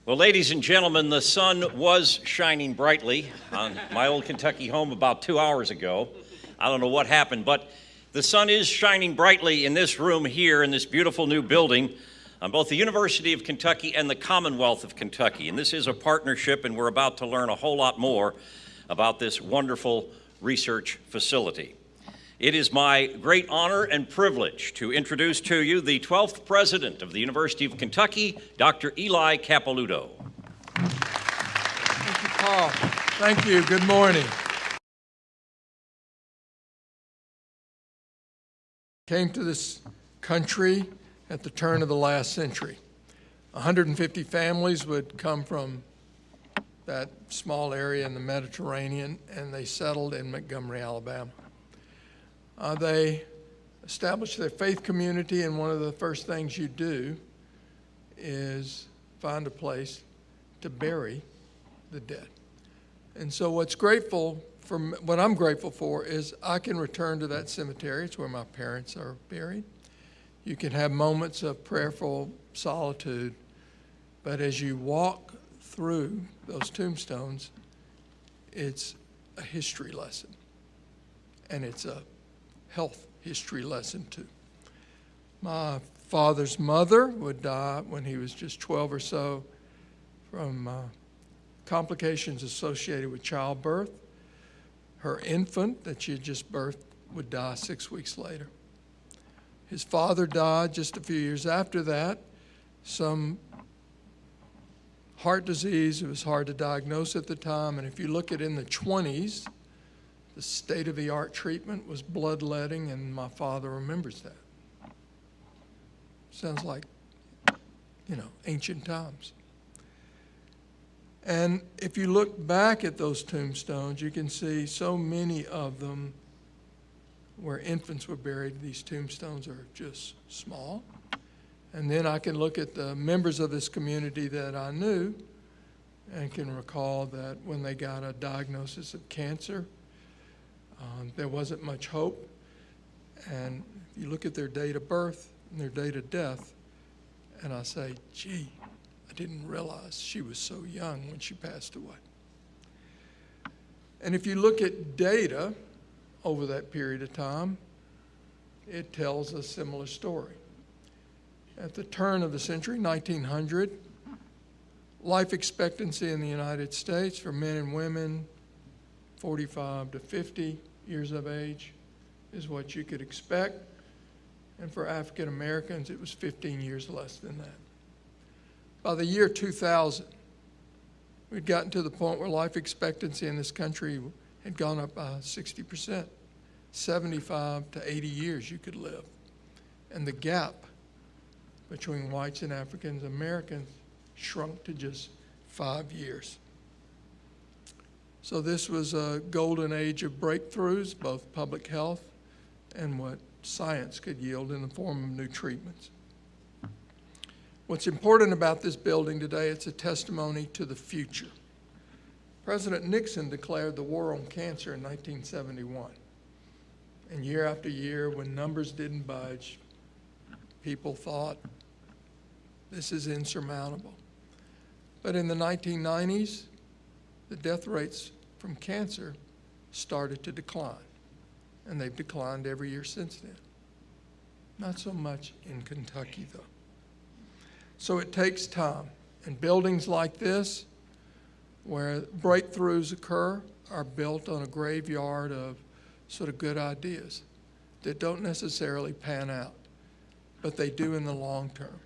Well, ladies and gentlemen, the sun was shining brightly on my old Kentucky home about 2 hours ago. I don't know what happened, but the sun is shining brightly in this room here in this beautiful new building on both the University of Kentucky and the Commonwealth of Kentucky. And this is a partnership, and we're about to learn a whole lot more about this wonderful research facility. It is my great honor and privilege to introduce to you the 12th president of the University of Kentucky, Dr. Eli Capilouto. Thank you, Paul. Thank you. Good morning. Came to this country at the turn of the last century. 150 families would come from that small area in the Mediterranean, and they settled in Montgomery, Alabama. They established their faith community, and one of the first things you do is find a place to bury the dead. And so what I'm grateful for is I can return to that cemetery. It's where my parents are buried. You can have moments of prayerful solitude, but as you walk through those tombstones, it's a history lesson, and it's a health history lesson too. My father's mother would die when he was just 12 or so from complications associated with childbirth. Her infant that she had just birthed would die 6 weeks later. His father died just a few years after that, some heart disease. It was hard to diagnose at the time, and if you look at in the 20s, the state-of-the-art treatment was bloodletting, and my father remembers that. Sounds like, ancient times. And if you look back at those tombstones, you can see so many of them where infants were buried. These tombstones are just small. And then I can look at the members of this community that I knew and can recall that when they got a diagnosis of cancer, there wasn't much hope. And if you look at their date of birth and their date of death, and I say, gee, I didn't realize she was so young when she passed away. And if you look at data over that period of time, it tells a similar story. At the turn of the century, 1900, life expectancy in the United States for men and women 45 to 50 years of age is what you could expect. And for African Americans, it was 15 years less than that. By the year 2000, we'd gotten to the point where life expectancy in this country had gone up by 60%. 75 to 80 years you could live. And the gap between whites and African Americans shrunk to just 5 years. So this was a golden age of breakthroughs, both public health and what science could yield in the form of new treatments. What's important about this building today, it's a testimony to the future. President Nixon declared the war on cancer in 1971. And year after year, when numbers didn't budge, people thought, this is insurmountable. But in the 1990s, the death rates from cancer started to decline, and they've declined every year since then. Not so much in Kentucky, though. So it takes time, and buildings like this, where breakthroughs occur, are built on a graveyard of sort of good ideas that don't necessarily pan out, but they do in the long term,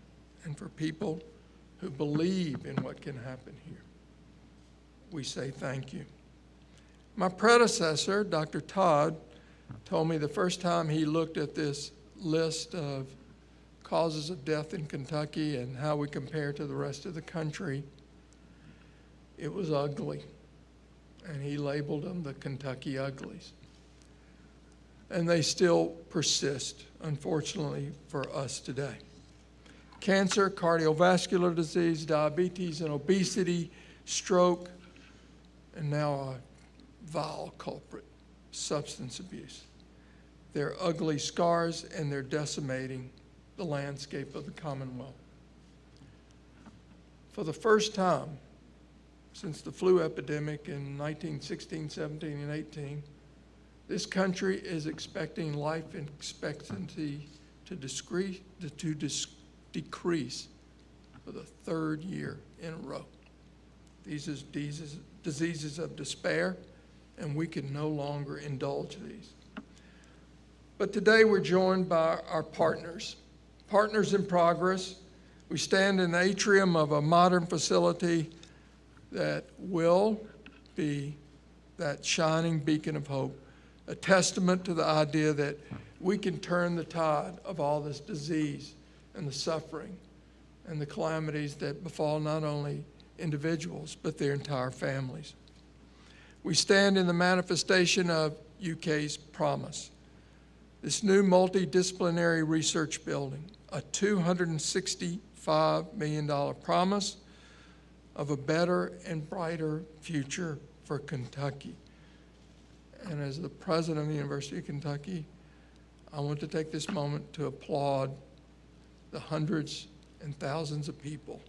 and for people who believe in what can happen here. We say thank you. My predecessor, Dr. Todd, told me the first time he looked at this list of causes of death in Kentucky and how we compare to the rest of the country, it was ugly. And he labeled them the Kentucky Uglies. And they still persist, unfortunately, for us today. Cancer, cardiovascular disease, diabetes and obesity, stroke, and now a vile culprit, substance abuse. They're ugly scars, and they're decimating the landscape of the Commonwealth. For the first time since the flu epidemic in 1916, 17, and 18, this country is expecting life expectancy to decrease for the third year in a row. These are diseases of despair, and we can no longer indulge these. But today we're joined by our partners in progress. We stand in the atrium of a modern facility that will be that shining beacon of hope, a testament to the idea that we can turn the tide of all this disease and the suffering and the calamities that befall not only individuals, but their entire families. We stand in the manifestation of UK's promise. This new multidisciplinary research building, a $265 million promise of a better and brighter future for Kentucky. And as the president of the University of Kentucky, I want to take this moment to applaud the hundreds and thousands of people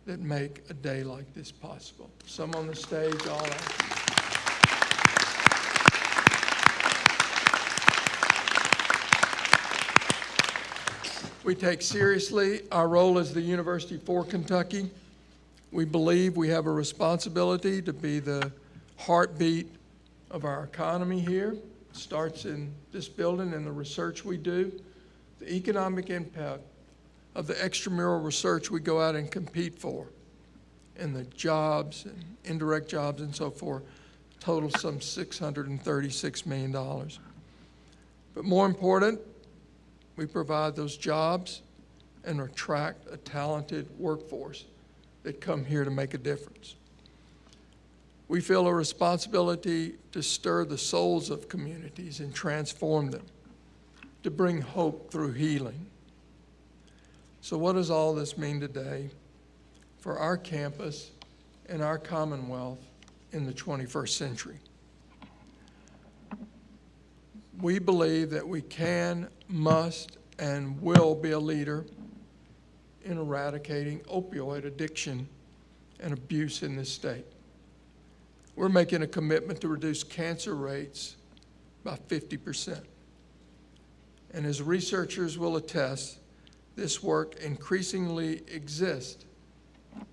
that make a day like this possible. Some on the stage, all out. We take seriously our role as the university for Kentucky. We believe we have a responsibility to be the heartbeat of our economy here. It starts in this building and the research we do. The economic impact of the extramural research we go out and compete for, and the jobs and indirect jobs and so forth, total some $636 million. But more important, we provide those jobs and attract a talented workforce that come here to make a difference. We feel a responsibility to stir the souls of communities and transform them, to bring hope through healing. So what does all this mean today for our campus and our Commonwealth in the 21st century? We believe that we can, must, and will be a leader in eradicating opioid addiction and abuse in this state. We're making a commitment to reduce cancer rates by 50%. And as researchers will attest, this work increasingly exists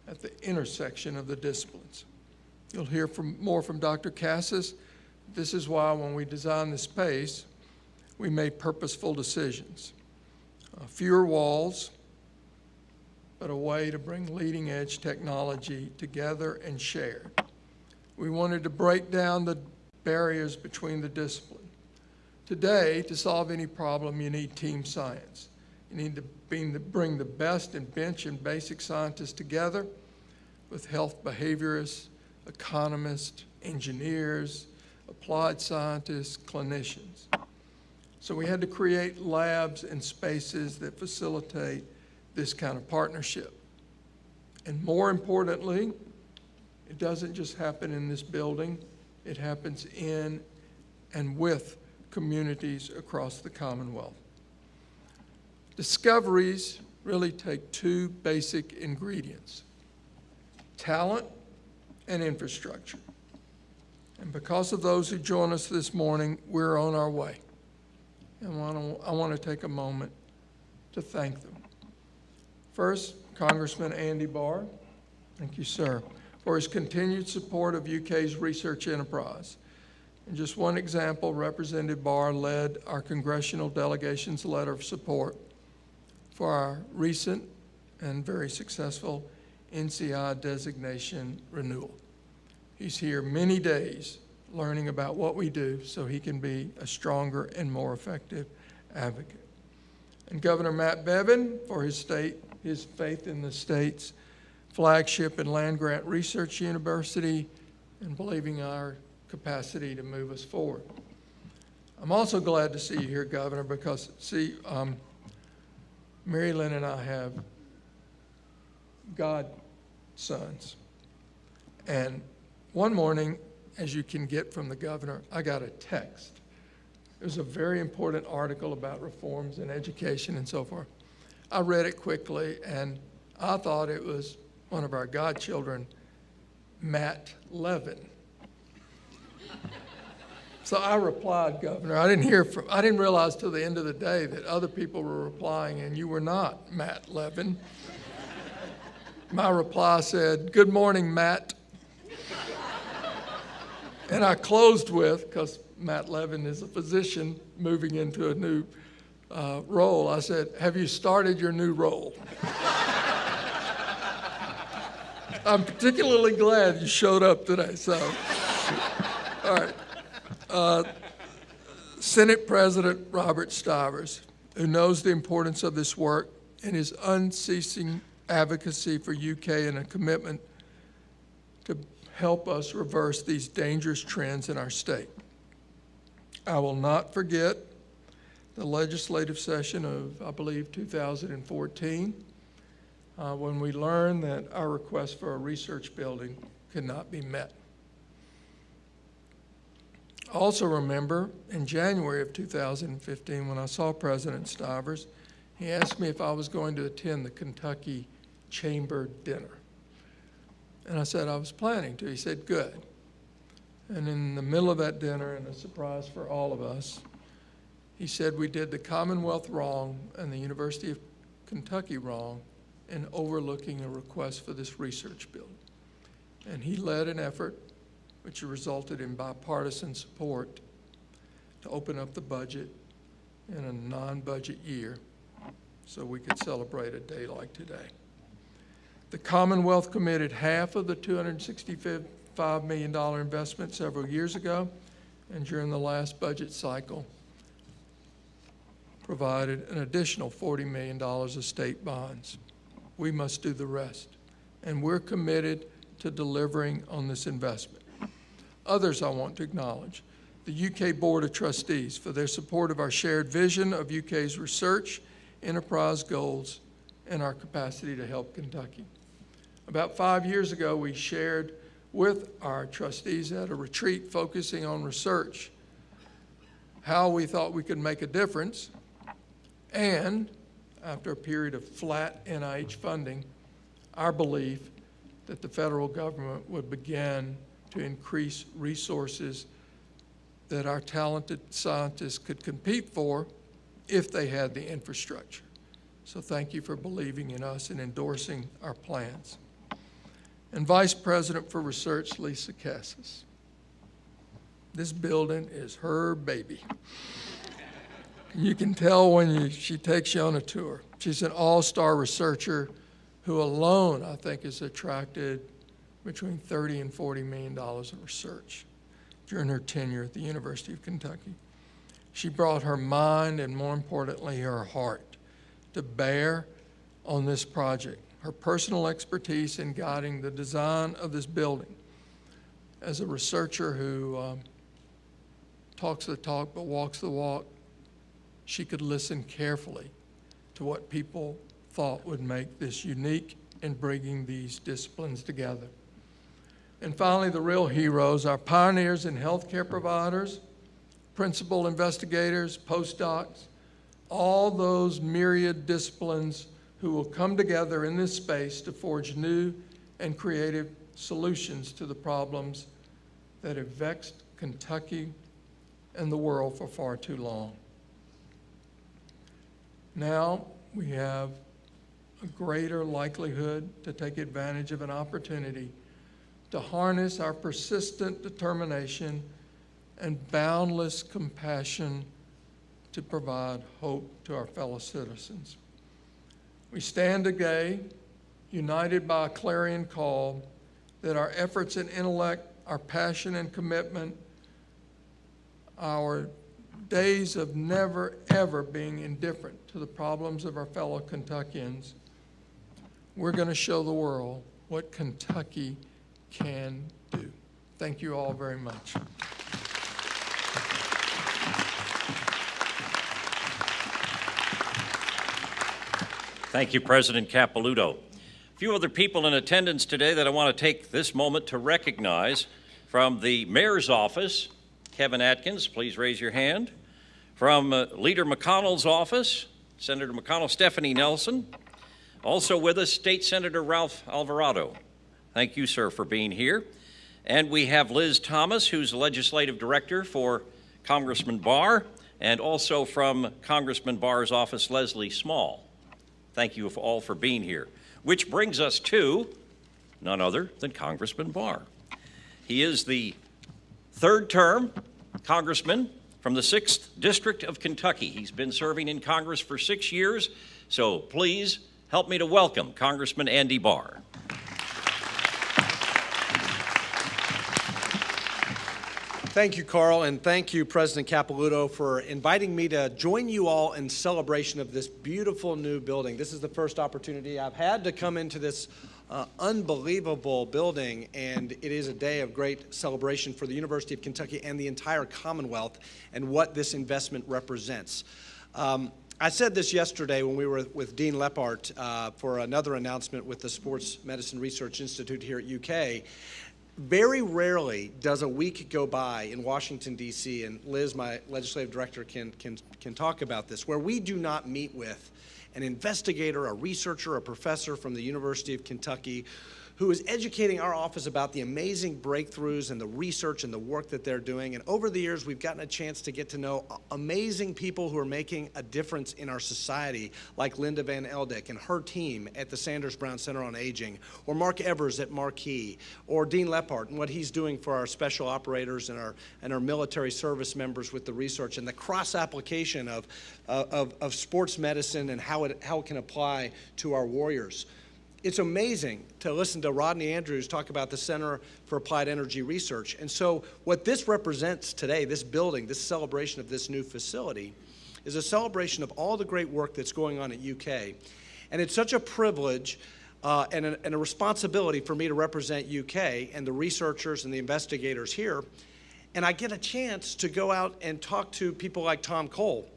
at the intersection of the disciplines. You'll hear more from Dr. Cassis. This is why when we designed the space, we made purposeful decisions. Fewer walls, but a way to bring leading edge technology together and share. We wanted to break down the barriers between the disciplines. Today, to solve any problem, you need team science. You need to bring the best in bench and basic scientists together with health behaviorists, economists, engineers, applied scientists, clinicians. So we had to create labs and spaces that facilitate this kind of partnership. And more importantly, it doesn't just happen in this building, it happens in and with communities across the Commonwealth. Discoveries really take two basic ingredients: talent and infrastructure. And because of those who join us this morning, we're on our way. And I want to take a moment to thank them. First, Congressman Andy Barr, thank you, sir, for his continued support of UK's research enterprise. And just one example, Representative Barr led our congressional delegation's letter of support for our recent and very successful NCI designation renewal. He's here many days learning about what we do so he can be a stronger and more effective advocate. And Governor Matt Bevin for his faith in the state's flagship and land-grant research university and believing our capacity to move us forward. I'm also glad to see you here, Governor, because, Mary Lynn and I have godsons. And one morning, as you can get from the governor, I got a text. It was a very important article about reforms in education and so forth. I read it quickly, and I thought it was one of our godchildren, Matt Levin. So I replied, Governor, I didn't realize till the end of the day that other people were replying and you were not Matt Levin. My reply said, "Good morning, Matt." And I closed with, because Matt Levin is a physician moving into a new role, I said, "Have you started your new role?" I'm particularly glad you showed up today, so. All right. Senate President Robert Stivers, who knows the importance of this work and his unceasing advocacy for UK and a commitment to help us reverse these dangerous trends in our state. I will not forget the legislative session of, I believe, 2014, when we learned that our request for a research building could not be met. I also remember in January of 2015 when I saw President Stivers, he asked me if I was going to attend the Kentucky Chamber dinner. And I said I was planning to. He said, "Good." And in the middle of that dinner, and a surprise for all of us, he said we did the Commonwealth wrong and the University of Kentucky wrong in overlooking a request for this research building. And he led an effort which resulted in bipartisan support to open up the budget in a non-budget year so we could celebrate a day like today. The Commonwealth committed half of the $265 million investment several years ago, and during the last budget cycle provided an additional $40 million of state bonds. We must do the rest, and we're committed to delivering on this investment. Others I want to acknowledge: the UK Board of Trustees for their support of our shared vision of UK's research, enterprise goals, and our capacity to help Kentucky. About 5 years ago, we shared with our trustees at a retreat focusing on research how we thought we could make a difference, and after a period of flat NIH funding, our belief that the federal government would begin to increase resources that our talented scientists could compete for if they had the infrastructure. So thank you for believing in us and endorsing our plans. And Vice President for Research, Lisa Cassis. This building is her baby. You can tell when she takes you on a tour. She's an all-star researcher who alone, I think, has attracted between $30 and $40 million of research during her tenure at the University of Kentucky. She brought her mind and, more importantly, her heart to bear on this project, her personal expertise in guiding the design of this building. As a researcher who talks the talk but walks the walk, she could listen carefully to what people thought would make this unique in bringing these disciplines together. And finally, the real heroes, our pioneers and healthcare providers, principal investigators, postdocs, all those myriad disciplines who will come together in this space to forge new and creative solutions to the problems that have vexed Kentucky and the world for far too long. Now we have a greater likelihood to take advantage of an opportunity to harness our persistent determination and boundless compassion to provide hope to our fellow citizens. We stand today united by a clarion call that our efforts and intellect, our passion and commitment, our days of never, ever being indifferent to the problems of our fellow Kentuckians, we're going to show the world what Kentucky can do. Thank you all very much. Thank you, President Capilouto. A few other people in attendance today that I want to take this moment to recognize. From the Mayor's office, Kevin Atkins, please raise your hand. From Leader McConnell's office, Senator McConnell, Stephanie Nelson. Also with us, State Senator Ralph Alvarado. Thank you, sir, for being here. And we have Liz Thomas, who's the Legislative Director for Congressman Barr, and also from Congressman Barr's office, Leslie Small. Thank you all for being here. Which brings us to none other than Congressman Barr. He is the third term congressman from the 6th District of Kentucky. He's been serving in Congress for 6 years, so please help me to welcome Congressman Andy Barr. Thank you, Carl, and thank you, President Capilouto, for inviting me to join you all in celebration of this beautiful new building. This is the first opportunity I've had to come into this unbelievable building, and it is a day of great celebration for the University of Kentucky and the entire Commonwealth and what this investment represents. I said this yesterday when we were with Dean Leppart for another announcement with the Sports Medicine Research Institute here at UK. Very rarely does a week go by in Washington, D.C., and Liz, my legislative director, can talk about this, where we do not meet with an investigator, a researcher, a professor from the University of Kentucky who is educating our office about the amazing breakthroughs and the research and the work that they're doing. And over the years, we've gotten a chance to get to know amazing people who are making a difference in our society, like Linda Van Eldyck and her team at the Sanders Brown Center on Aging, or Mark Evers at Marquis, or Dean Leppart and what he's doing for our special operators and our military service members with the research and the cross-application of sports medicine and how it can apply to our warriors. It's amazing to listen to Rodney Andrews talk about the Center for Applied Energy Research. And so what this represents today, this building, this celebration of this new facility, is a celebration of all the great work that's going on at UK. And it's such a privilege and a responsibility for me to represent UK and the researchers and the investigators here. And I get a chance to go out and talk to people like Tom Cole,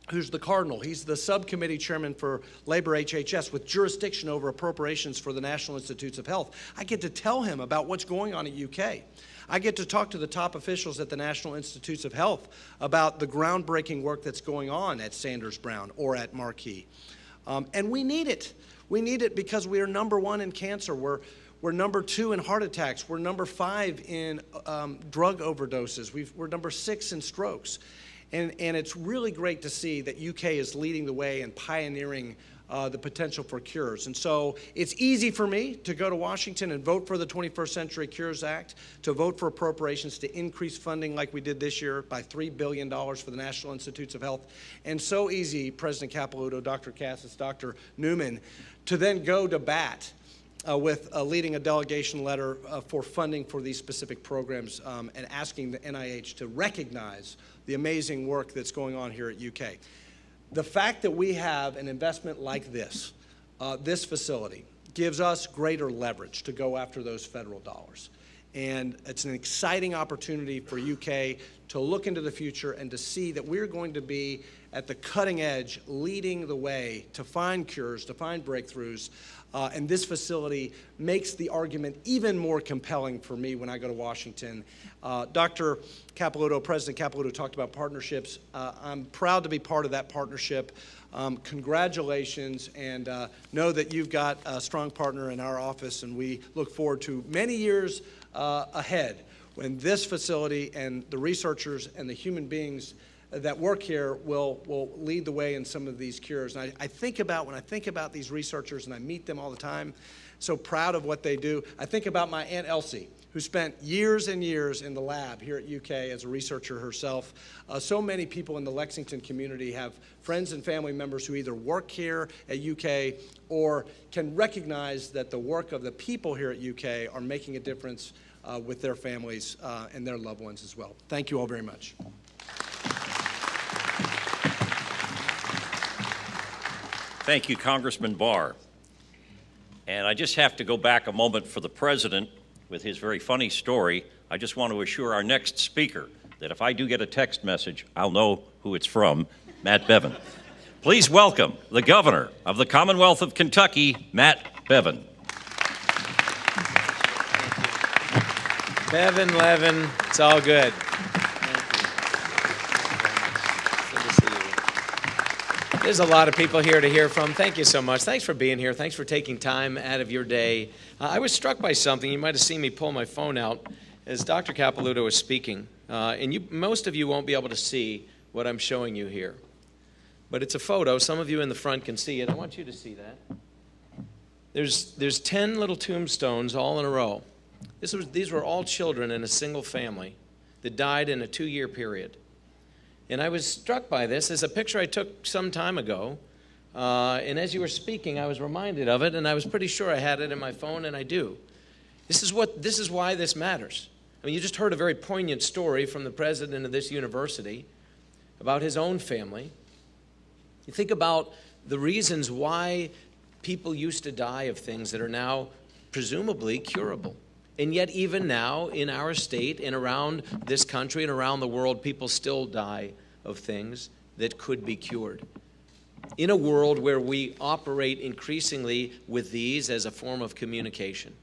who's the Cardinal. He's the subcommittee chairman for Labor HHS with jurisdiction over appropriations for the National Institutes of Health. I get to tell him about what's going on at UK. I get to talk to the top officials at the National Institutes of Health about the groundbreaking work that's going on at Sanders Brown or at Marquis. And we need it. We need it because we are #1 in cancer. We're #2 in heart attacks. We're #5 in drug overdoses. We're #6 in strokes. And it's really great to see that UK is leading the way and pioneering the potential for cures. And so it's easy for me to go to Washington and vote for the 21st Century Cures Act, to vote for appropriations to increase funding like we did this year by $3 billion for the National Institutes of Health. And so easy, President Capilouto, Dr. Cassis, Dr. Newman, to then go to bat with leading a delegation letter for funding for these specific programs and asking the NIH to recognize the amazing work that's going on here at UK. The fact that we have an investment like this, this facility, gives us greater leverage to go after those federal dollars. And it's an exciting opportunity for UK to look into the future and to see that we're going to be at the cutting edge, leading the way to find cures, to find breakthroughs. And this facility makes the argument even more compelling for me when I go to Washington. Dr. Capilouto, President Capilouto, talked about partnerships. I'm proud to be part of that partnership. Congratulations, and know that you've got a strong partner in our office, and we look forward to many years ahead when this facility and the researchers and the human beings that work here will lead the way in some of these cures. And when I think about these researchers, and I meet them all the time, so proud of what they do, I think about my Aunt Elsie, who spent years and years in the lab here at UK as a researcher herself. So many people in the Lexington community have friends and family members who either work here at UK or can recognize that the work of the people here at UK are making a difference with their families and their loved ones as well. Thank you all very much. Thank you, Congressman Barr. And I just have to go back a moment for the president with his very funny story. I just want to assure our next speaker that if I do get a text message, I'll know who it's from, Matt Bevin. Please welcome the governor of the Commonwealth of Kentucky, Matt Bevin. Bevin, Levin, it's all good. There's a lot of people here to hear from. Thank you so much. Thanks for being here. Thanks for taking time out of your day. I was struck by something. You might have seen me pull my phone out as Dr. Capilouto was speaking. And most of you won't be able to see what I'm showing you here. But it's a photo. Some of you in the front can see it. I want you to see that. There's 10 little tombstones all in a row. These were all children in a single family that died in a 2-year period. And I was struck by this as a picture I took some time ago. And as you were speaking, I was reminded of it, and I was pretty sure I had it in my phone, and I do. This is why this matters. I mean, you just heard a very poignant story from the president of this university about his own family. You think about the reasons why people used to die of things that are now presumably curable. And yet even now in our state and around this country and around the world, people still die of things that could be cured. In a world where we operate increasingly with these as a form of communication,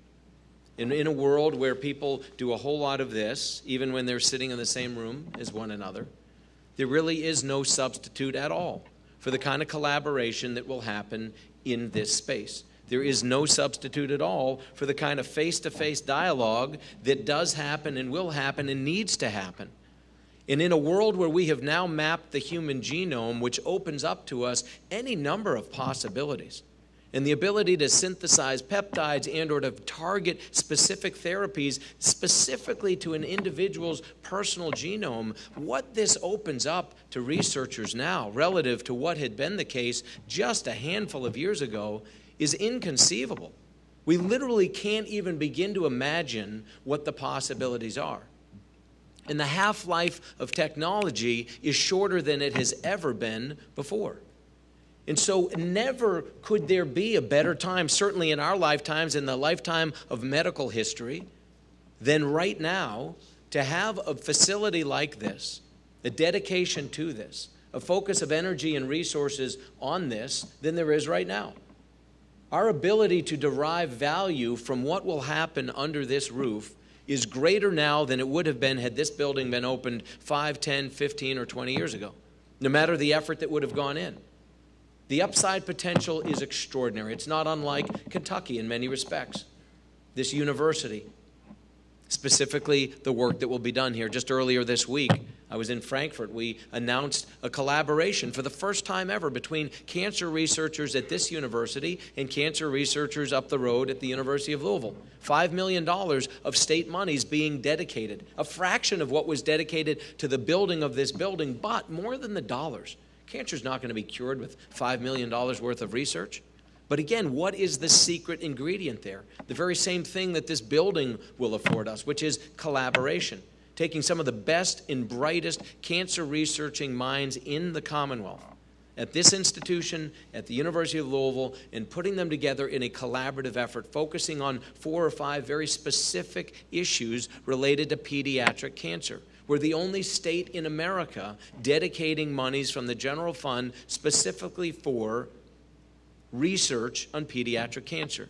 in a world where people do a whole lot of this, even when they're sitting in the same room as one another, there really is no substitute at all for the kind of collaboration that will happen in this space. There is no substitute at all for the kind of face-to-face dialogue that does happen and will happen and needs to happen. And in a world where we have now mapped the human genome, which opens up to us any number of possibilities, and the ability to synthesize peptides and or to target specific therapies specifically to an individual's personal genome, what this opens up to researchers now relative to what had been the case just a handful of years ago is inconceivable. We literally can't even begin to imagine what the possibilities are. And the half-life of technology is shorter than it has ever been before. And so never could there be a better time, certainly in our lifetimes, in the lifetime of medical history, than right now to have a facility like this, a dedication to this, a focus of energy and resources on this than there is right now. Our ability to derive value from what will happen under this roof is greater now than it would have been had this building been opened 5, 10, 15, or 20 years ago, no matter the effort that would have gone in. The upside potential is extraordinary. It's not unlike Kentucky in many respects. This university, specifically the work that will be done here. Just earlier this week, I was in Frankfurt. We announced a collaboration for the first time ever between cancer researchers at this university and cancer researchers up the road at the University of Louisville. $5 million of state monies being dedicated, a fraction of what was dedicated to the building of this building, but more than the dollars. Cancer is not going to be cured with $5 million worth of research. But again, what is the secret ingredient there? The very same thing that this building will afford us, which is collaboration. Taking some of the best and brightest cancer researching minds in the Commonwealth at this institution, at the University of Louisville, and putting them together in a collaborative effort, focusing on 4 or 5 very specific issues related to pediatric cancer. We're the only state in America dedicating monies from the general fund specifically for research on pediatric cancer.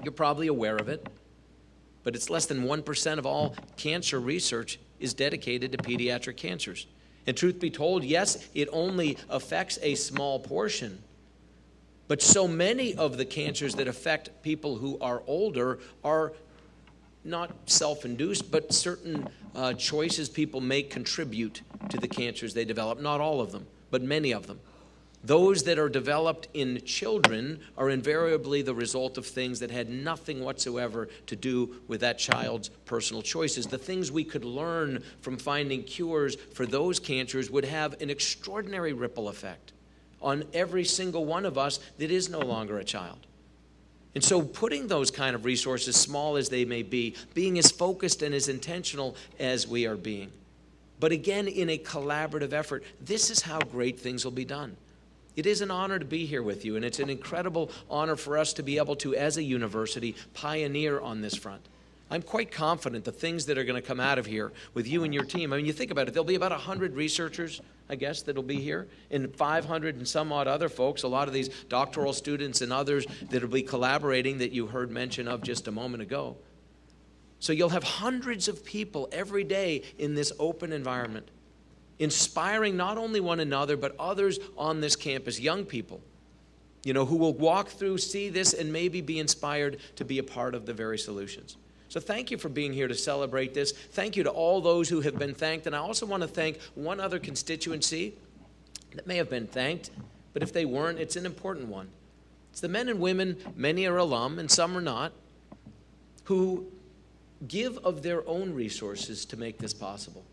You're probably aware of it, but it's less than 1% of all cancer research is dedicated to pediatric cancers. And truth be told, yes, it only affects a small portion, but so many of the cancers that affect people who are older are not self-induced, but certain choices people make contribute to the cancers they develop. Not all of them, but many of them. Those that are developed in children are invariably the result of things that had nothing whatsoever to do with that child's personal choices. The things we could learn from finding cures for those cancers would have an extraordinary ripple effect on every single one of us that is no longer a child. And so putting those kind of resources, small as they may be, being as focused and as intentional as we are being, but again, in a collaborative effort, this is how great things will be done. It is an honor to be here with you, and it's an incredible honor for us to be able to, as a university, pioneer on this front. I'm quite confident the things that are going to come out of here with you and your team, I mean, you think about it, there'll be about 100 researchers, I guess, that'll be here, and 500 and some odd other folks, a lot of these doctoral students and others that'll be collaborating that you heard mention of just a moment ago. So you'll have hundreds of people every day in this open environment. inspiring not only one another, but others on this campus, young people, who will walk through, see this, and maybe be inspired to be a part of the very solutions. So thank you for being here to celebrate this. Thank you to all those who have been thanked. And I also want to thank one other constituency that may have been thanked, but if they weren't, it's an important one. It's the men and women, many are alum and some are not, who give of their own resources to make this possible.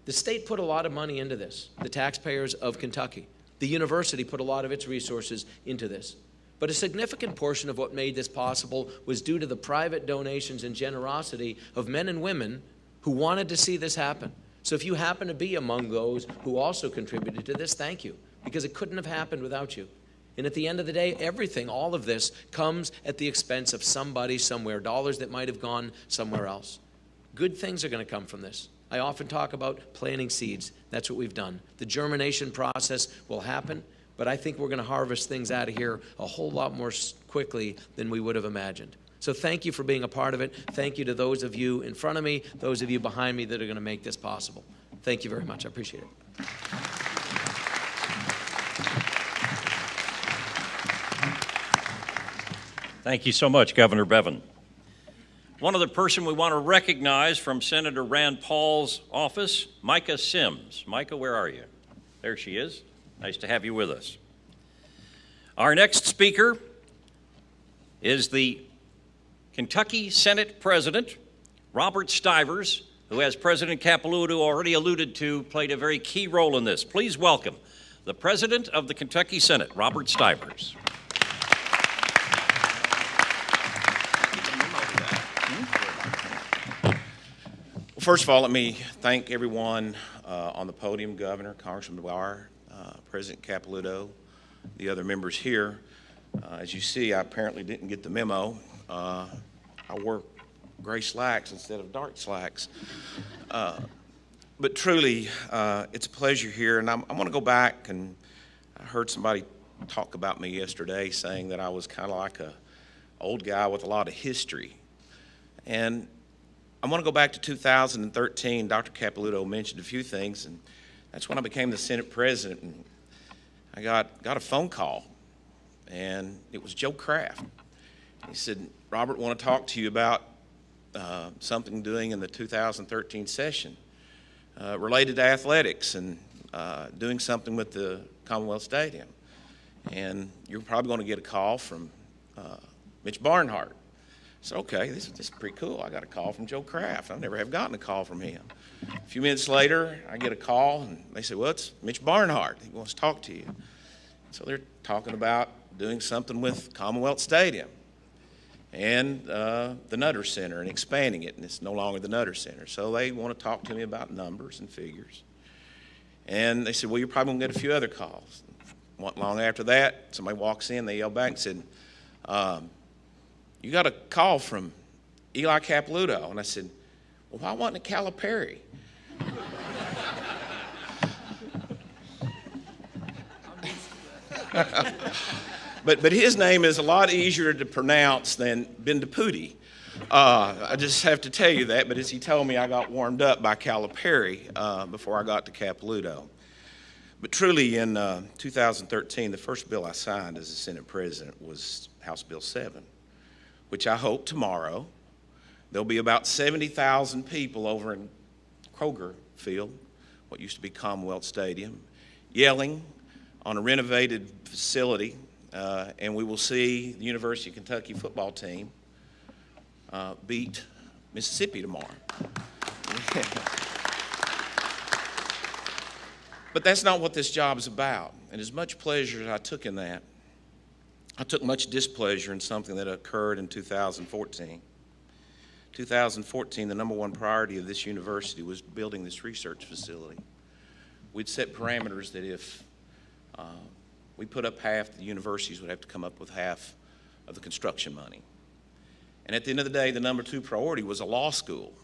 The state put a lot of money into this, the taxpayers of Kentucky. The university put a lot of its resources into this. But a significant portion of what made this possible was due to the private donations and generosity of men and women who wanted to see this happen. So if you happen to be among those who also contributed to this, thank you, because it couldn't have happened without you. And at the end of the day, everything, all of this, comes at the expense of somebody somewhere, dollars that might have gone somewhere else. Good things are going to come from this. I often talk about planting seeds. That's what we've done. The germination process will happen, but I think we're going to harvest things out of here a whole lot more quickly than we would have imagined. So thank you for being a part of it. Thank you to those of you in front of me, those of you behind me that are going to make this possible. Thank you very much. I appreciate it. Thank you so much, Governor Bevin. One other person we want to recognize from Senator Rand Paul's office, Micah Sims. Micah, where are you? There she is. Nice to have you with us. Our next speaker is the Kentucky Senate President, Robert Stivers, who, as President Capilouto already alluded to, played a very key role in this. Please welcome the President of the Kentucky Senate, Robert Stivers. First of all, let me thank everyone on the podium, Governor, Congressman Dwyer, President Capilouto, the other members here. As you see, I apparently didn't get the memo. I wore gray slacks instead of dark slacks. But truly, it's a pleasure here. And I want to go back, and I heard somebody talk about me yesterday saying that I was kind of like an old guy with a lot of history. And I want to go back to 2013. Dr. Capilouto mentioned a few things, and that's when I became the Senate President. And I got a phone call, and it was Joe Kraft. He said, Robert, I want to talk to you about something doing in the 2013 session related to athletics and doing something with the Commonwealth Stadium. And you're probably going to get a call from Mitch Barnhart. So, okay, this is pretty cool. I got a call from Joe Kraft. I never have gotten a call from him. A few minutes later, I get a call, and they say, well, it's Mitch Barnhart. He wants to talk to you. So they're talking about doing something with Commonwealth Stadium and the Nutter Center and expanding it, and it's no longer the Nutter Center. So they want to talk to me about numbers and figures. And they said, well, you're probably going to get a few other calls. Not long after that, somebody walks in, they yell back and said, you got a call from Eli Capilouto. And I said, well, why wasn't it Calipari? But his name is a lot easier to pronounce than Bendaputi. I just have to tell you that, but as he told me, I got warmed up by Calipari before I got to Capilouto. But truly, in 2013, the first bill I signed as a Senate President was House Bill 7. Which I hope tomorrow there'll be about 70,000 people over in Kroger Field, what used to be Commonwealth Stadium, yelling on a renovated facility, and we will see the University of Kentucky football team beat Mississippi tomorrow. But that's not what this job is about. And as much pleasure as I took in that, I took much displeasure in something that occurred in 2014. 2014, the number one priority of this university was building this research facility. We'd set parameters that if we put up half, the universities would have to come up with half of the construction money. And at the end of the day, the number two priority was a law school.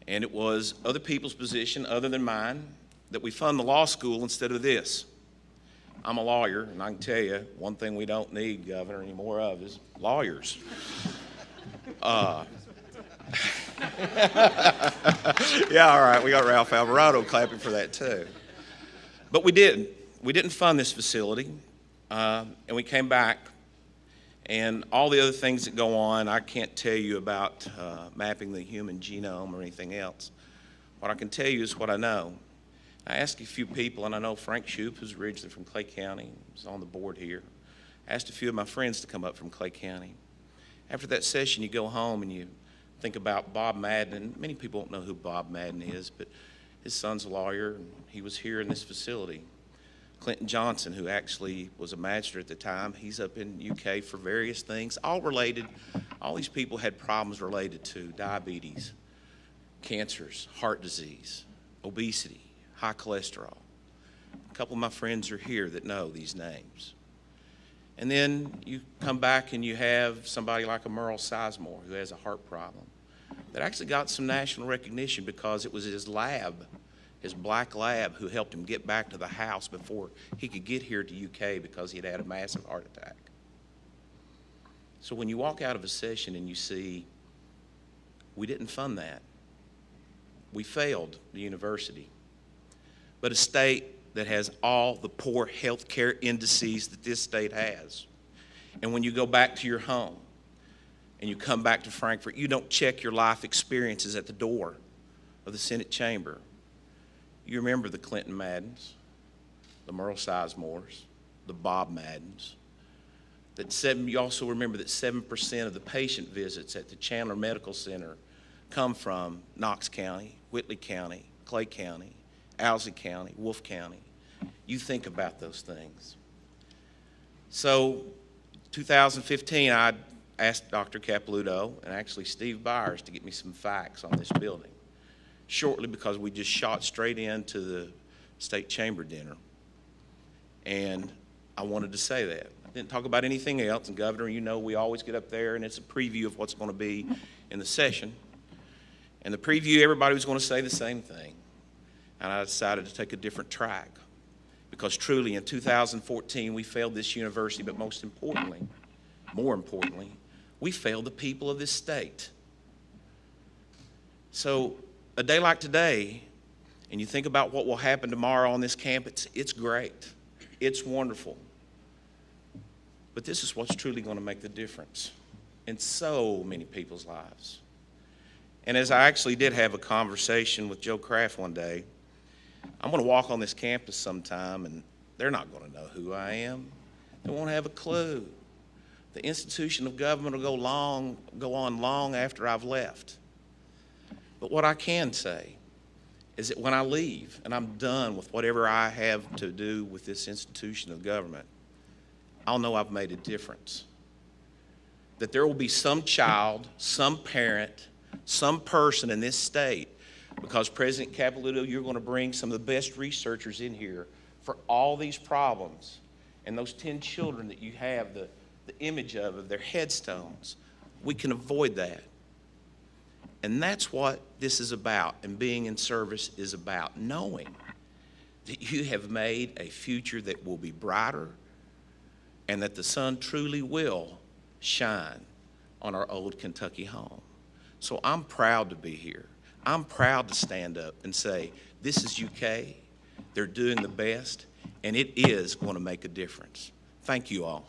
And it was other people's position other than mine that we fund the law school instead of this. I'm a lawyer, and I can tell you one thing we don't need, Governor, any more of is lawyers. Yeah, all right, we got Ralph Alvarado clapping for that too. But we did. We didn't fund this facility, and we came back. And all the other things that go on, I can't tell you about mapping the human genome or anything else. What I can tell you is what I know. I asked a few people, and I know Frank Shoup, who's originally from Clay County, was on the board here. I asked a few of my friends to come up from Clay County. After that session, you go home and you think about Bob Madden. And many people don't know who Bob Madden is, but his son's a lawyer, and he was here in this facility. Clinton Johnson, who actually was a magistrate at the time, he's up in UK for various things, all related. All these people had problems related to diabetes, cancers, heart disease, obesity, high cholesterol. A couple of my friends are here that know these names. And then you come back and you have somebody like a Merle Sizemore, who has a heart problem, that actually got some national recognition because it was his lab, his black lab, who helped him get back to the house before he could get here to UK because he had had a massive heart attack. So when you walk out of a session and you see, we didn't fund that. We failed the university. But a state that has all the poor health care indices that this state has. And when you go back to your home and you come back to Frankfort, you don't check your life experiences at the door of the Senate chamber. You remember the Clinton Maddens, the Merle Sizemores, the Bob Maddens. You also remember that 7% of the patient visits at the Chandler Medical Center come from Knox County, Whitley County, Clay County, Owsley County, Wolfe County. You think about those things. So 2015, I asked Dr. Capelouto and actually Steve Byers to get me some facts on this building, shortly because we just shot straight into the state chamber dinner. And I wanted to say that. I didn't talk about anything else. And Governor, you know we always get up there and it's a preview of what's going to be in the session. And the preview, everybody was going to say the same thing. And I decided to take a different track. Because truly in 2014 we failed this university, but more importantly, we failed the people of this state. So a day like today, and you think about what will happen tomorrow on this campus, it's great. It's wonderful. But this is what's truly going to make the difference in so many people's lives. And as I actually did have a conversation with Joe Kraft one day, I'm going to walk on this campus sometime, and they're not going to know who I am. They won't have a clue. The institution of government will go on long after I've left. But what I can say is that when I leave and I'm done with whatever I have to do with this institution of government, I'll know I've made a difference. That there will be some child, some parent, some person in this state, because President Capelouto, you're going to bring some of the best researchers in here for all these problems. And those 10 children that you have the image of their headstones, we can avoid that. And that's what this is about, and being in service is about, knowing that you have made a future that will be brighter and that the sun truly will shine on our old Kentucky home. So I'm proud to be here. I'm proud to stand up and say, this is UK, they're doing the best, and it is going to make a difference. Thank you all.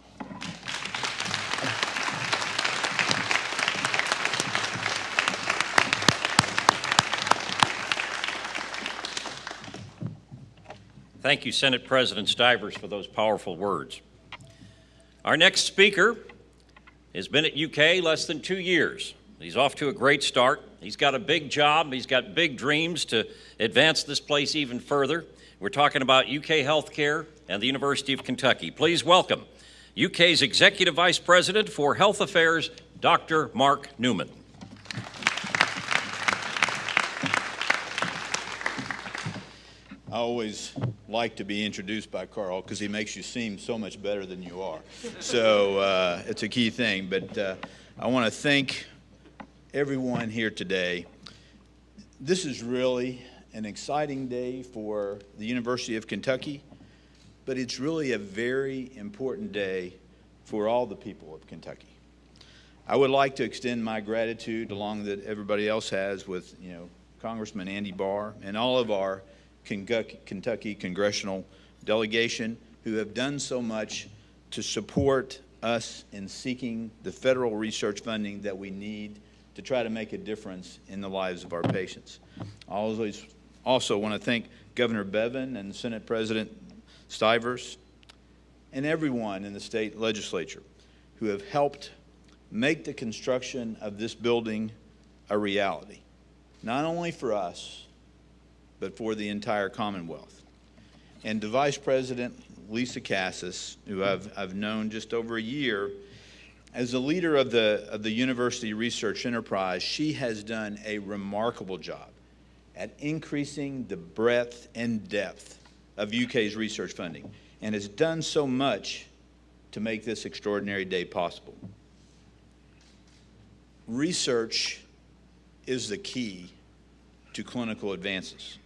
Thank you, Senate President Stivers, for those powerful words. Our next speaker has been at UK less than 2 years. He's off to a great start. He's got a big job. He's got big dreams to advance this place even further. We're talking about UK Healthcare and the University of Kentucky. Please welcome UK's Executive Vice President for Health Affairs, Dr. Mark Newman. I always like to be introduced by Carl because he makes you seem so much better than you are. So it's a key thing. But I want to thank everyone here today. This is really an exciting day for the University of Kentucky, but it's really a very important day for all the people of Kentucky. I would like to extend my gratitude along that everybody else has with, Congressman Andy Barr and all of our Kentucky congressional delegation who have done so much to support us in seeking the federal research funding that we need to try to make a difference in the lives of our patients. I also want to thank Governor Bevin and Senate President Stivers and everyone in the state legislature who have helped make the construction of this building a reality, not only for us, but for the entire Commonwealth. And to Vice President Lisa Cassis, who I've known just over a year, as the leader of the University Research Enterprise, she has done a remarkable job at increasing the breadth and depth of UK's research funding, and has done so much to make this extraordinary day possible. Research is the key to clinical advances.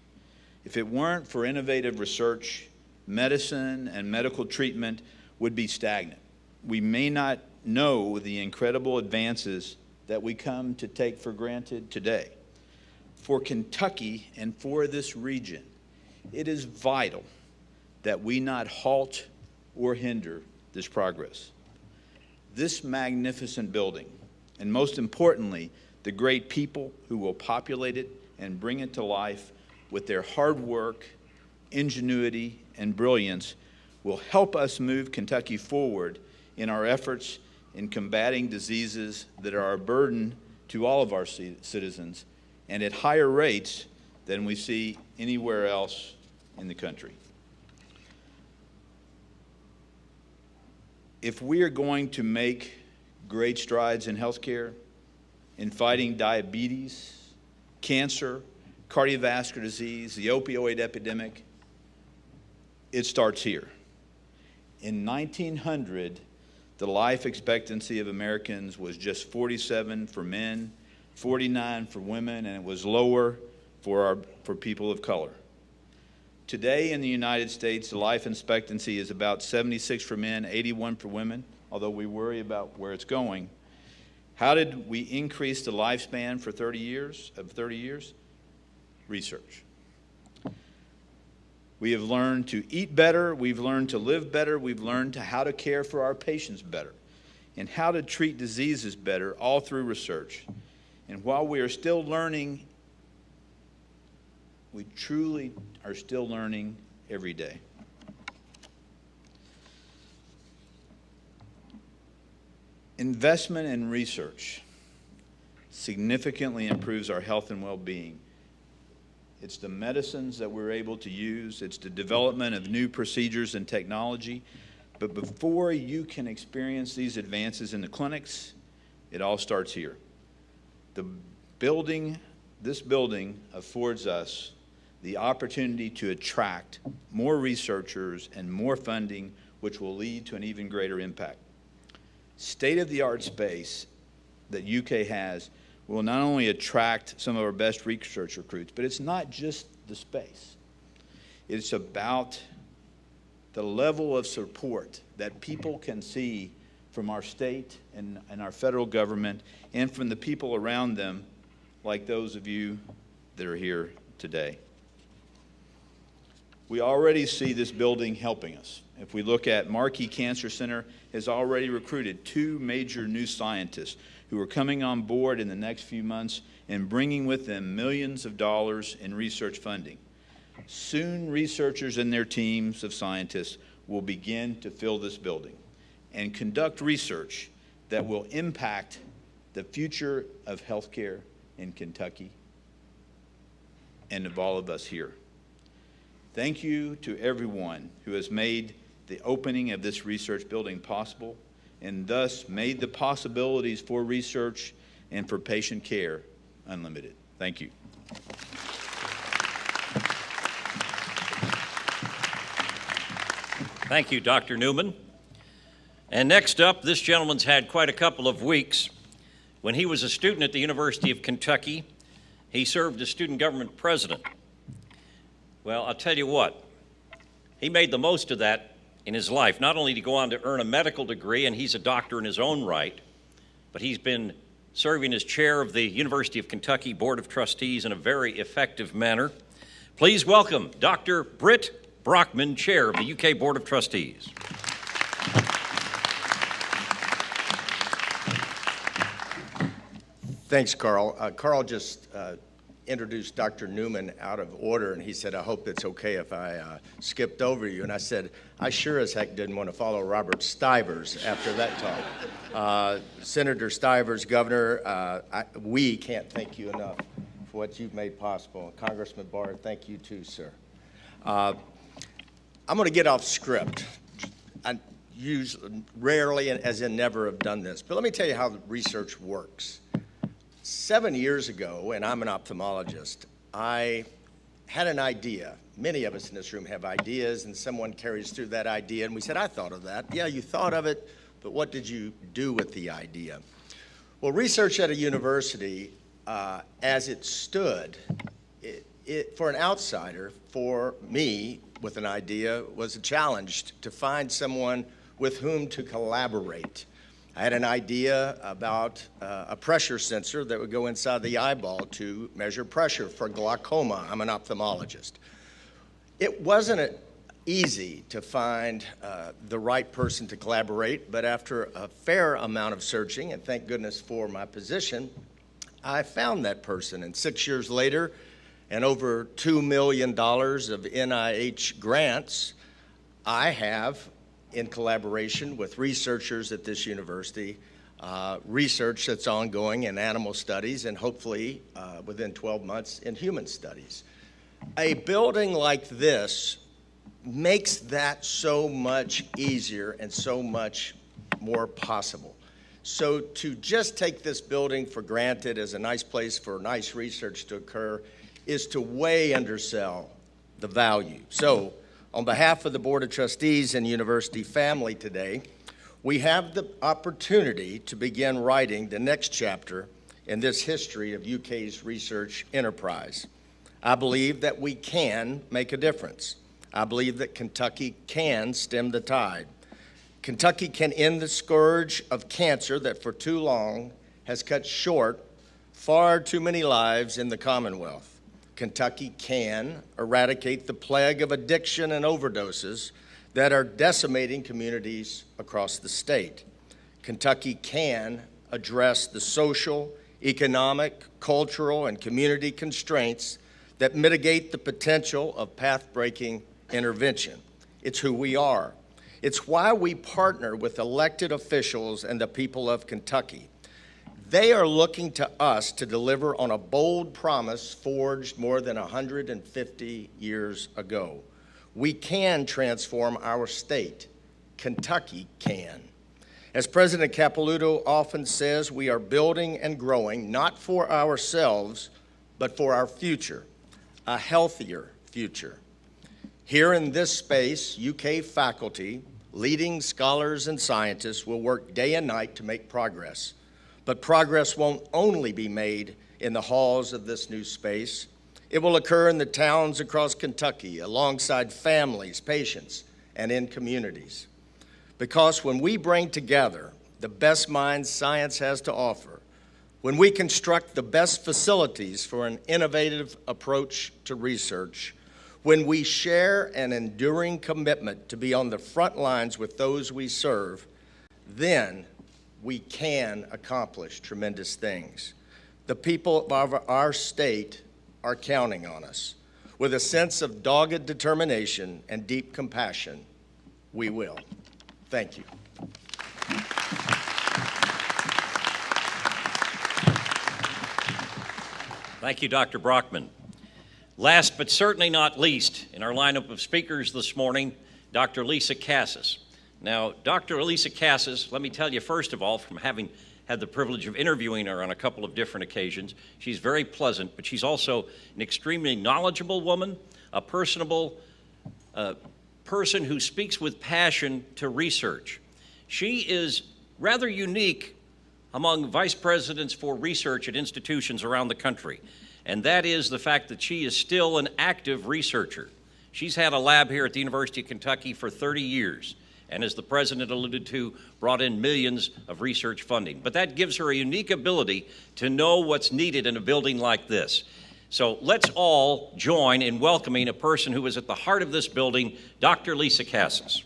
If it weren't for innovative research, medicine and medical treatment would be stagnant. We may not know the incredible advances that we come to take for granted today. For Kentucky and for this region, it is vital that we not halt or hinder this progress. This magnificent building, and most importantly, the great people who will populate it and bring it to life with their hard work, ingenuity, and brilliance, will help us move Kentucky forward in our efforts in combating diseases that are a burden to all of our citizens and at higher rates than we see anywhere else in the country. If we are going to make great strides in healthcare, in fighting diabetes, cancer, cardiovascular disease, the opioid epidemic, it starts here. In 1900, the life expectancy of Americans was just 47 for men, 49 for women, and it was lower for people of color. Today in the United States, the life expectancy is about 76 for men, 81 for women, although we worry about where it's going. How did we increase the lifespan for 30 years? Research. We have learned to eat better, we've learned to live better, we've learned how to care for our patients better, and how to treat diseases better, all through research. And while we are still learning, we truly are still learning every day. Investment in research significantly improves our health and well-being. It's the medicines that we're able to use. It's the development of new procedures and technology. But before you can experience these advances in the clinics, it all starts here. This building affords us the opportunity to attract more researchers and more funding, which will lead to an even greater impact. State-of-the-art space that UK has will not only attract some of our best research recruits, but it's not just the space. It's about the level of support that people can see from our state and our federal government and from the people around them, like those of you that are here today. We already see this building helping us. If we look at Markey Cancer Center, has already recruited 2 major new scientists who are coming on board in the next few months and bringing with them millions of dollars in research funding. Soon, researchers and their teams of scientists will begin to fill this building and conduct research that will impact the future of healthcare in Kentucky and of all of us here. Thank you to everyone who has made the opening of this research building possible and thus made the possibilities for research and for patient care unlimited. Thank you. Thank you, Dr. Newman. And next up, this gentleman's had quite a couple of weeks. When he was a student at the University of Kentucky, he served as student government president. Well, I'll tell you what, he made the most of that in his life, not only to go on to earn a medical degree, and he's a doctor in his own right, but he's been serving as chair of the University of Kentucky Board of Trustees in a very effective manner. Please welcome Dr. Britt Brockman, chair of the UK Board of Trustees. Thanks, Carl. Carl just introduced Dr. Newman out of order, and he said, I hope it's okay if I skipped over you. And I said, I sure as heck didn't want to follow Robert Stivers after that talk. Senator Stivers, Governor, we can't thank you enough for what you've made possible. Congressman Barr, thank you too, sir. I'm going to get off script. I usually, rarely, and as in never have done this, but let me tell you how the research works. 7 years ago, and I'm an ophthalmologist, I had an idea. Many of us in this room have ideas, and someone carries through that idea, and we said, I thought of that. Yeah, you thought of it, but what did you do with the idea? Well, research at a university, as it stood, for an outsider, for me, with an idea, was a challenge to find someone with whom to collaborate. I had an idea about a pressure sensor that would go inside the eyeball to measure pressure for glaucoma. I'm an ophthalmologist. It wasn't easy to find the right person to collaborate, but after a fair amount of searching, and thank goodness for my position, I found that person. And 6 years later, and over $2 million of NIH grants, I have, in collaboration with researchers at this university, research that's ongoing in animal studies and hopefully within 12 months in human studies. A building like this makes that so much easier and so much more possible. So to just take this building for granted as a nice place for nice research to occur is to way undersell the value. So, on behalf of the Board of Trustees and university family today, we have the opportunity to begin writing the next chapter in this history of UK's research enterprise. I believe that we can make a difference. I believe that Kentucky can stem the tide. Kentucky can end the scourge of cancer that for too long has cut short far too many lives in the Commonwealth. Kentucky can eradicate the plague of addiction and overdoses that are decimating communities across the state. Kentucky can address the social, economic, cultural, and community constraints that mitigate the potential of path-breaking intervention. It's who we are. It's why we partner with elected officials and the people of Kentucky. They are looking to us to deliver on a bold promise forged more than 150 years ago. We can transform our state. Kentucky can. As President Capilouto often says, we are building and growing not for ourselves, but for our future, a healthier future. Here in this space, UK faculty, leading scholars and scientists will work day and night to make progress. But progress won't only be made in the halls of this new space. It will occur in the towns across Kentucky, alongside families, patients, and in communities. Because when we bring together the best minds science has to offer, when we construct the best facilities for an innovative approach to research, when we share an enduring commitment to be on the front lines with those we serve, then we can accomplish tremendous things. The people of our state are counting on us. With a sense of dogged determination and deep compassion, we will. Thank you. Thank you, Dr. Brockman. Last but certainly not least, in our lineup of speakers this morning, Dr. Lisa Cassis. Now, Dr. Lisa Cassis, let me tell you first of all, from having had the privilege of interviewing her on a couple of different occasions, she's very pleasant, but she's also an extremely knowledgeable woman, a personable person who speaks with passion to research. She is rather unique among vice presidents for research at institutions around the country, and that is the fact that she is still an active researcher. She's had a lab here at the University of Kentucky for 30 years. and as the president alluded to, brought in millions of research funding. But that gives her a unique ability to know what's needed in a building like this. So let's all join in welcoming a person who is at the heart of this building, Dr. Lisa Cassis.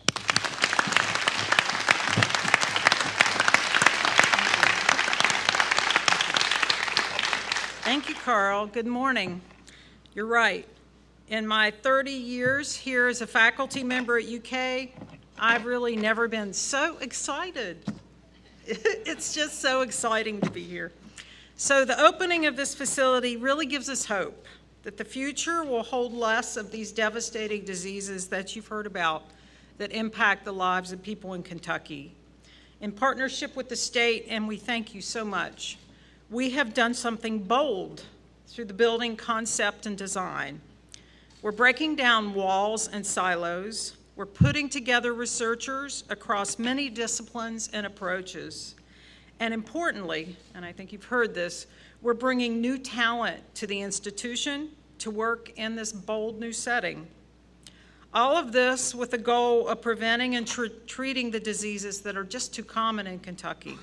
Thank you, Carl. Good morning. You're right. In my 30 years here as a faculty member at UK, I've really never been so excited. It's just so exciting to be here. So the opening of this facility really gives us hope that the future will hold less of these devastating diseases that you've heard about that impact the lives of people in Kentucky. In partnership with the state, and we thank you so much, we have done something bold through the building concept and design. We're breaking down walls and silos. We're putting together researchers across many disciplines and approaches. And importantly, and I think you've heard this, we're bringing new talent to the institution to work in this bold new setting. All of this with the goal of preventing and treating the diseases that are just too common in Kentucky: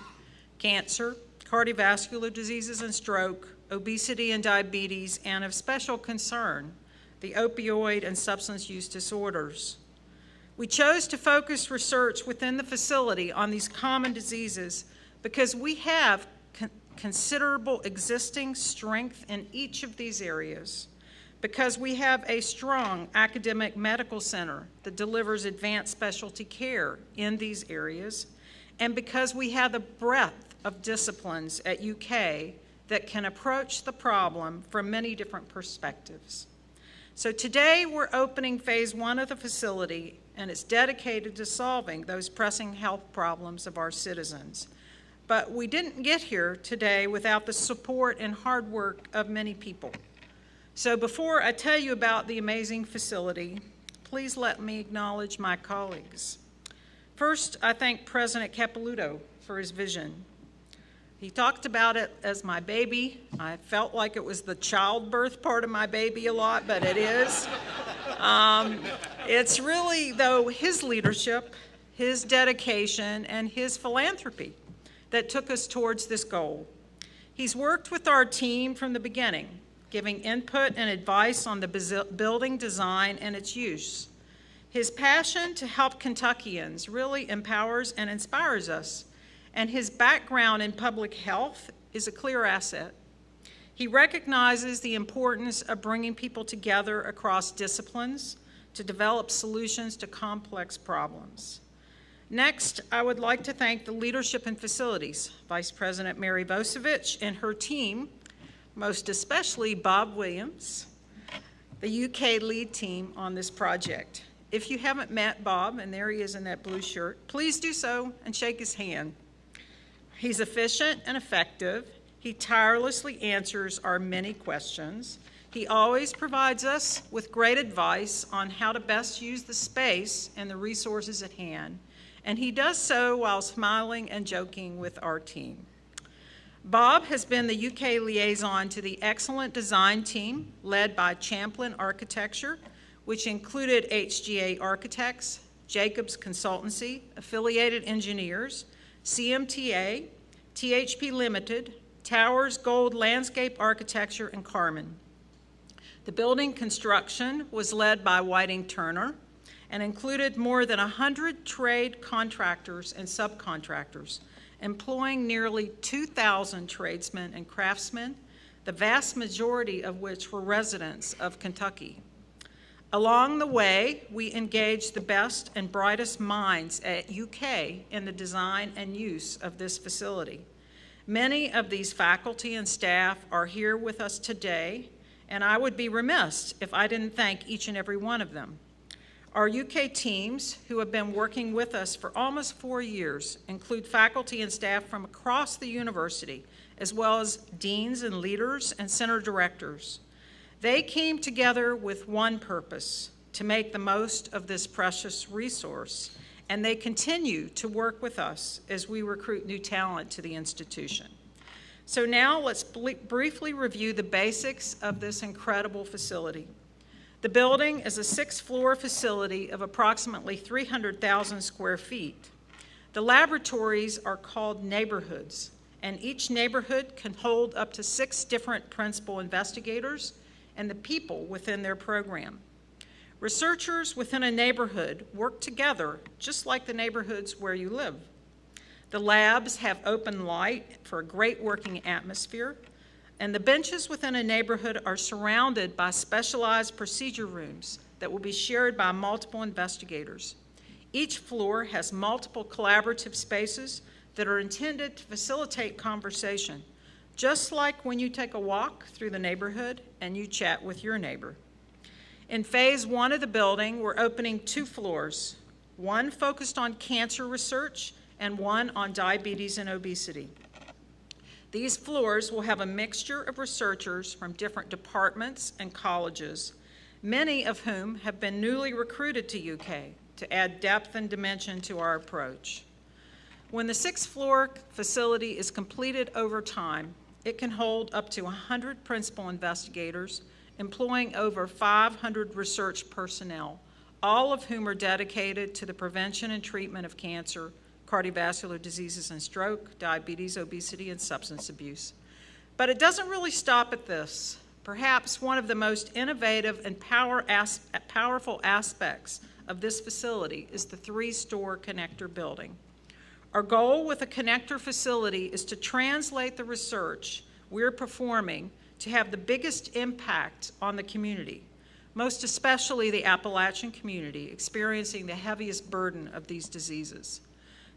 cancer, cardiovascular diseases and stroke, obesity and diabetes, and of special concern, the opioid and substance use disorders. We chose to focus research within the facility on these common diseases because we have considerable existing strength in each of these areas, because we have a strong academic medical center that delivers advanced specialty care in these areas, and because we have the breadth of disciplines at UK that can approach the problem from many different perspectives. So today we're opening phase 1 of the facility, and it's dedicated to solving those pressing health problems of our citizens. But we didn't get here today without the support and hard work of many people. So before I tell you about the amazing facility, please let me acknowledge my colleagues. First, I thank President Capelouto for his vision. He talked about it as my baby. I felt like it was the childbirth part of my baby a lot, but it is. It's really, though, his leadership, his dedication, and his philanthropy that took us towards this goal. He's worked with our team from the beginning, giving input and advice on the building design and its use. His passion to help Kentuckians really empowers and inspires us, and his background in public health is a clear asset. He recognizes the importance of bringing people together across disciplines to develop solutions to complex problems. Next, I would like to thank the leadership and facilities, Vice President Mary Vosevich and her team, most especially Bob Williams, the UK lead team on this project. If you haven't met Bob, and there he is in that blue shirt, please do so and shake his hand. He's efficient and effective. He tirelessly answers our many questions. He always provides us with great advice on how to best use the space and the resources at hand. And he does so while smiling and joking with our team. Bob has been the UK liaison to the excellent design team led by Champlin Architecture, which included HGA Architects, Jacobs Consultancy, Affiliated Engineers, CMTA, THP Limited, Towers Gold Landscape Architecture, and Carmen. The building construction was led by Whiting Turner and included more than 100 trade contractors and subcontractors, employing nearly 2,000 tradesmen and craftsmen, the vast majority of which were residents of Kentucky. Along the way, we engaged the best and brightest minds at UK in the design and use of this facility. Many of these faculty and staff are here with us today, and I would be remiss if I didn't thank each and every one of them. Our UK teams, who have been working with us for almost 4 years, include faculty and staff from across the university, as well as deans and leaders and center directors. They came together with one purpose: to make the most of this precious resource, and they continue to work with us as we recruit new talent to the institution. So now let's briefly review the basics of this incredible facility. The building is a 6-floor facility of approximately 300,000 square feet. The laboratories are called neighborhoods, and each neighborhood can hold up to 6 different principal investigators and the people within their program. Researchers within a neighborhood work together just like the neighborhoods where you live. The labs have open light for a great working atmosphere, and the benches within a neighborhood are surrounded by specialized procedure rooms that will be shared by multiple investigators. Each floor has multiple collaborative spaces that are intended to facilitate conversation, just like when you take a walk through the neighborhood and you chat with your neighbor. In phase 1 of the building, we're opening 2 floors, one focused on cancer research and one on diabetes and obesity. These floors will have a mixture of researchers from different departments and colleges, many of whom have been newly recruited to UK to add depth and dimension to our approach. When the 6th-floor facility is completed over time, it can hold up to 100 principal investigators, employing over 500 research personnel, all of whom are dedicated to the prevention and treatment of cancer, cardiovascular diseases and stroke, diabetes, obesity, and substance abuse. But it doesn't really stop at this. Perhaps one of the most innovative and powerful aspects of this facility is the 3-store connector building. Our goal with a connector facility is to translate the research we're performing to have the biggest impact on the community, most especially the Appalachian community experiencing the heaviest burden of these diseases.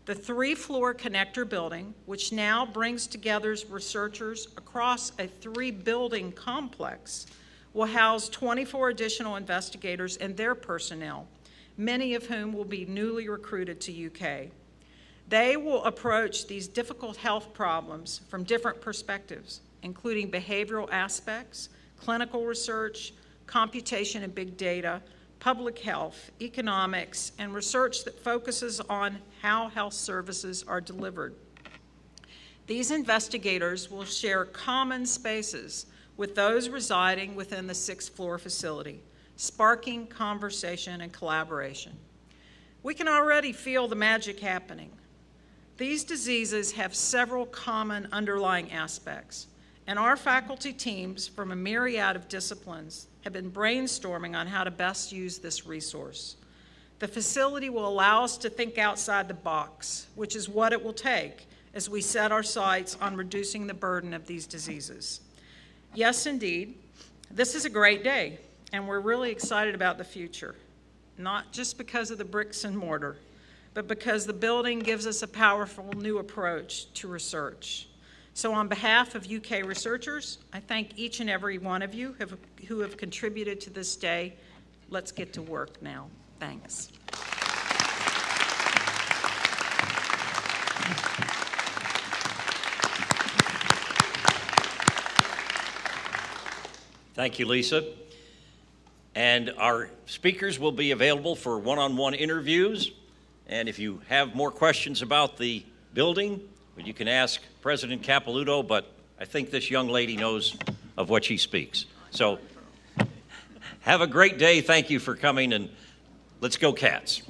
The 3-floor connector building, which now brings together researchers across a 3-building complex, will house 24 additional investigators and their personnel, many of whom will be newly recruited to UK. They will approach these difficult health problems from different perspectives, including behavioral aspects, clinical research, computation and big data, public health, economics, and research that focuses on how health services are delivered. These investigators will share common spaces with those residing within the 6th-floor facility, sparking conversation and collaboration. We can already feel the magic happening. These diseases have several common underlying aspects, and our faculty teams from a myriad of disciplines have been brainstorming on how to best use this resource. The facility will allow us to think outside the box, which is what it will take as we set our sights on reducing the burden of these diseases. Yes, indeed, this is a great day, and we're really excited about the future, not just because of the bricks and mortar, but because the building gives us a powerful new approach to research. So on behalf of UK researchers, I thank each and every one of you who have contributed to this day. Let's get to work now. Thanks. Thank you, Lisa. And our speakers will be available for one-on-one interviews. And if you have more questions about the building, you can ask President Capilouto, but I think this young lady knows of what she speaks. So have a great day. Thank you for coming, and let's go Cats.